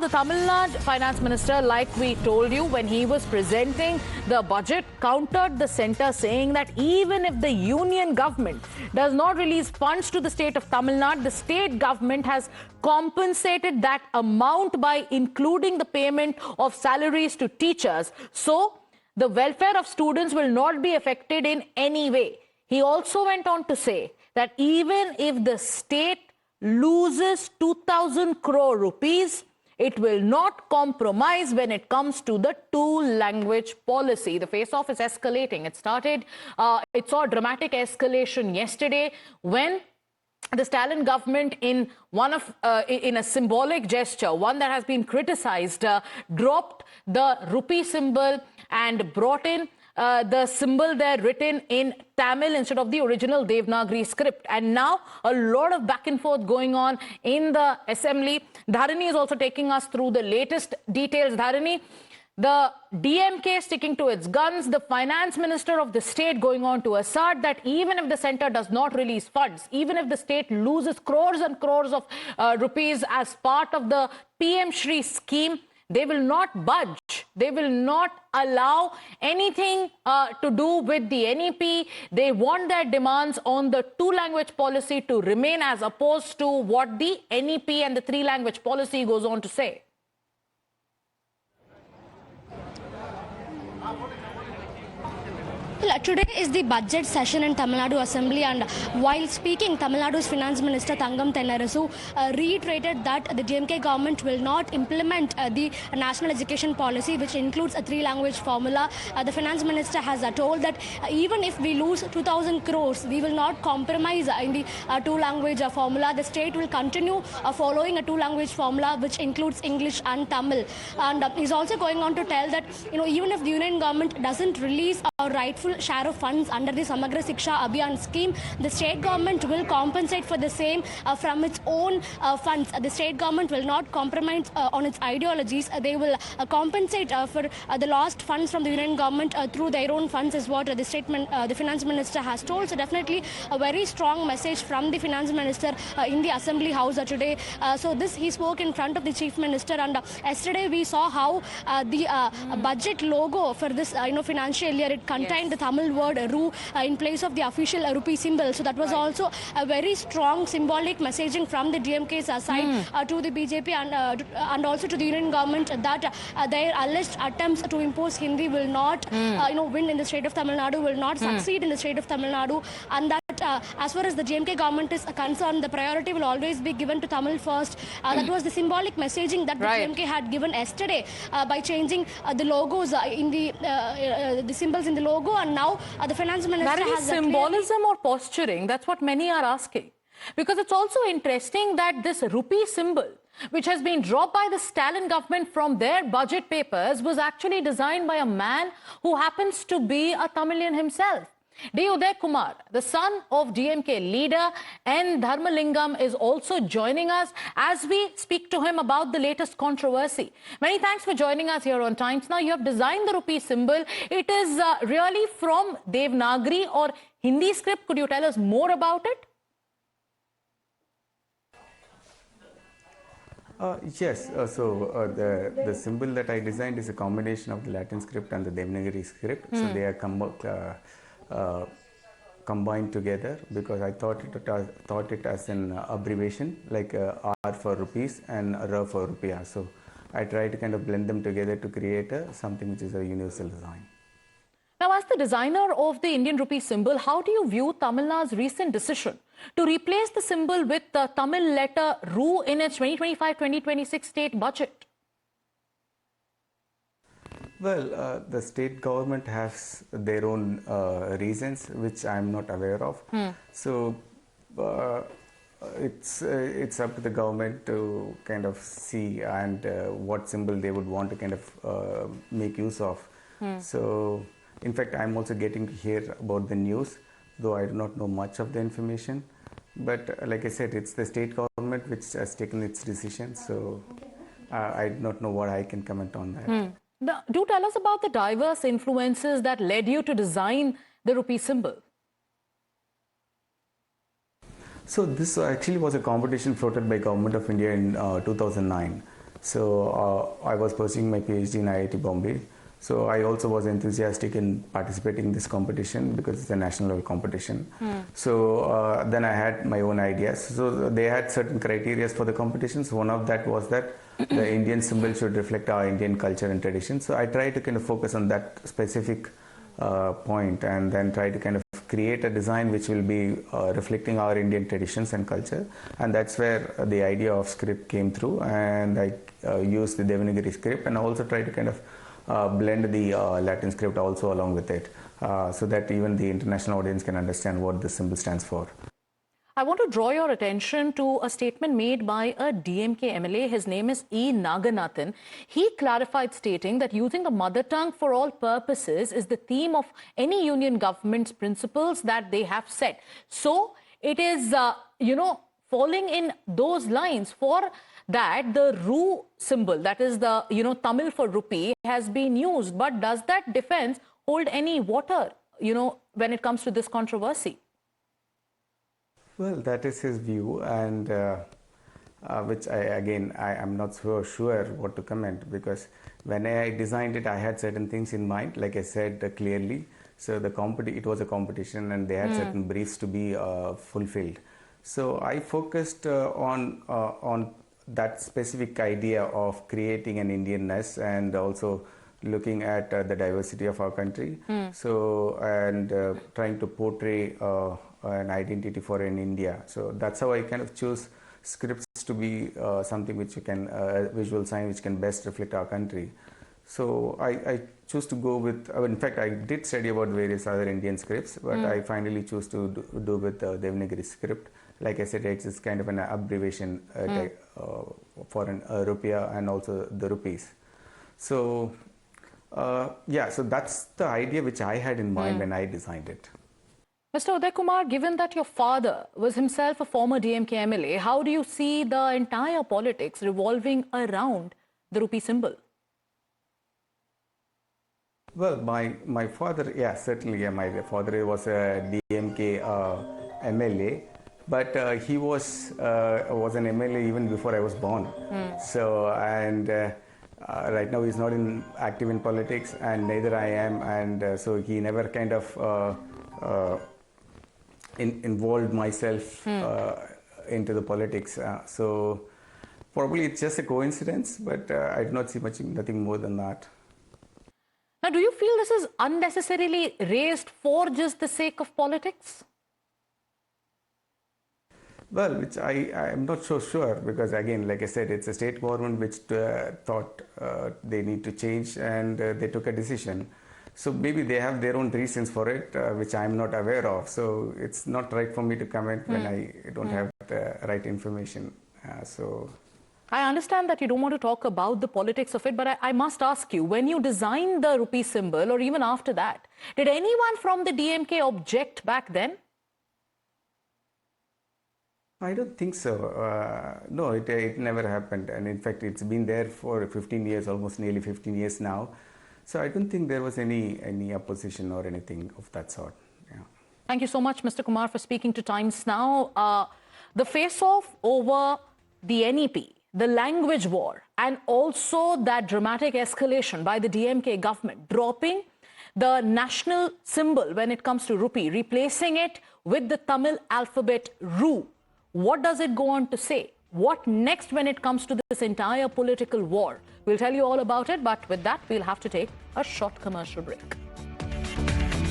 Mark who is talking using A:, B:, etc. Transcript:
A: the Tamil Nadu Finance Minister, like we told you, when he was presenting the budget, countered the centre, saying that even if the union government does not release funds to the state of Tamil Nadu, the state government has compensated that amount by including the payment of salaries to teachers. So the welfare of students will not be affected in any way. He also went on to say that even if the state loses 2,000 crore rupees, it will not compromise when it comes to the two-language policy. The face-off is escalating. It saw a dramatic escalation yesterday when the Stalin government, in a symbolic gesture, one that has been criticized, dropped the rupee symbol and brought in the symbol there written in Tamil instead of the original Devanagari script. And now a lot of back and forth going on in the assembly. Dharani is also taking us through the latest details. Dharani, the DMK sticking to its guns, the finance minister of the state going on to assert that even if the centre does not release funds, even if the state loses crores and crores of rupees as part of the PM Shri scheme, they will not budge. They will not allow anything to do with the NEP. They want their demands on the two-language policy to remain, as opposed to what the NEP and the three-language policy goes on to say.
B: Well, today is the budget session in Tamil Nadu Assembly, and while speaking, Tamil Nadu's Finance Minister Thangam Thennarasu reiterated that the DMK government will not implement the national education policy, which includes a three-language formula. The Finance Minister has told that even if we lose 2,000 crores, we will not compromise in the two-language formula. The state will continue following a two-language formula, which includes English and Tamil. And he's also going on to tell that, even if the union government doesn't release a rightful share of funds under the Samagra Shiksha Abhiyan scheme, the state government will compensate for the same from its own funds. The state government will not compromise on its ideologies. They will compensate for the lost funds from the union government through their own funds, is what the finance minister has told. So definitely a very strong message from the finance minister in the assembly house today. So this he spoke in front of the chief minister, and yesterday we saw how the budget logo for this financial year, it contained the Tamil word Ru in place of the official rupee symbol. So that was also a very strong symbolic messaging from the DMK's side to the BJP and also to the union government that their alleged attempts to impose Hindi will not win in the state of Tamil Nadu, will not succeed in the state of Tamil Nadu, and that as far as the DMK government is concerned, the priority will always be given to Tamil first. That was the symbolic messaging that the DMK had given yesterday by changing the logos in the symbols in the logo, and now the finance minister has
A: symbolism or posturing. That's what many are asking, because it's also interesting that this rupee symbol, which has been dropped by the Stalin government from their budget papers, was actually designed by a man who happens to be a Tamilian himself. D. Uday Kumar, the son of DMK leader N. Dharmalingam, is also joining us as we speak to him about the latest controversy. Many thanks for joining us here on Times Now. You have designed the rupee symbol. It is really from Devanagari or Hindi script. Could you tell us more about it?
C: Yes, so the symbol that I designed is a combination of the Latin script and the Devanagari script. So they are combined together, because I thought it as an abbreviation, like R for rupees and R for rupiah. So I try to kind of blend them together to create something which is a universal design.
A: Now, as the designer of the Indian rupee symbol, how do you view Tamil Nadu's recent decision to replace the symbol with the Tamil letter Ru in its 2025-2026 state budget?
C: Well, the state government has their own reasons, which I am not aware of. So it's up to the government to kind of see and what symbol they would want to kind of make use of. So, in fact, I'm also getting to hear about the news, though I do not know much of the information. But like I said, it's the state government which has taken its decision. So I do not know what I can comment on that.
A: Do tell us about the diverse influences that led you to design the rupee symbol.
C: So this actually was a competition floated by Government of India in 2009. So I was pursuing my PhD in IIT Bombay. So I also was enthusiastic in participating in this competition because it's a national level competition. So then I had my own ideas. So they had certain criteria for the competitions. One of that was that the Indian symbol should reflect our Indian culture and tradition. So I tried to kind of focus on that specific point and then try to kind of create a design which will be reflecting our Indian traditions and culture. And that's where the idea of script came through, and I used the Devanagari script and also try to kind of blend the Latin script also along with it, so that even the international audience can understand what the symbol stands for.
A: I want to draw your attention to a statement made by a DMK MLA. His name is E. Naganathan. He clarified, stating that using the mother tongue for all purposes is the theme of any union government's principles that they have set. So it is, falling in those lines. For that, the Ru symbol, that is the, Tamil for rupee, has been used. But does that defense hold any water, when it comes to this controversy?
C: Well, that is his view, and which I am not so sure what to comment, because when I designed it, I had certain things in mind, like I said clearly. So it was a competition, and they had certain briefs to be fulfilled. So I focused on that specific idea of creating an Indianness and also looking at the diversity of our country. So and trying to portray an identity for in India. So that's how I kind of choose scripts to be something which you can visual sign which can best reflect our country. So I choose to go with, in fact I did study about various other Indian scripts, but I finally choose to do with the Devanagari script. Like I said, it's kind of an abbreviation for an rupiah and also the rupees. So so that's the idea which I had in mind when I designed it.
A: Mr. Uday Kumar, given that your father was himself a former DMK MLA, how do you see the entire politics revolving around the rupee symbol?
C: Well, my father, certainly, my father was a DMK MLA, but he was an MLA even before I was born. So, and right now he's not active in politics, and neither I am, and so he never kind of involved myself into the politics. So probably it's just a coincidence, but I do not see nothing more than that.
A: Now, do you feel this is unnecessarily raised for just the sake of politics?
C: Well, which I am not so sure, because again, like I said, it's a state government which thought they need to change, and they took a decision. So maybe they have their own reasons for it, which I'm not aware of. So it's not right for me to comment when I don't have the right information.
A: I understand that you don't want to talk about the politics of it, but I must ask you, when you designed the rupee symbol, or even after that, did anyone from the DMK object back then?
C: I don't think so. No, it never happened. And in fact, it's been there for 15 years, almost nearly 15 years now. So I don't think there was any opposition or anything of that sort. Yeah.
A: Thank you so much, Mr. Kumar, for speaking to Times Now. The face-off over the NEP, the language war, and also that dramatic escalation by the DMK government, dropping the national symbol when it comes to rupee, replacing it with the Tamil alphabet Ru. What does it go on to say? What next when it comes to this entire political war? We'll tell you all about it, but with that, we'll have to take a short commercial break.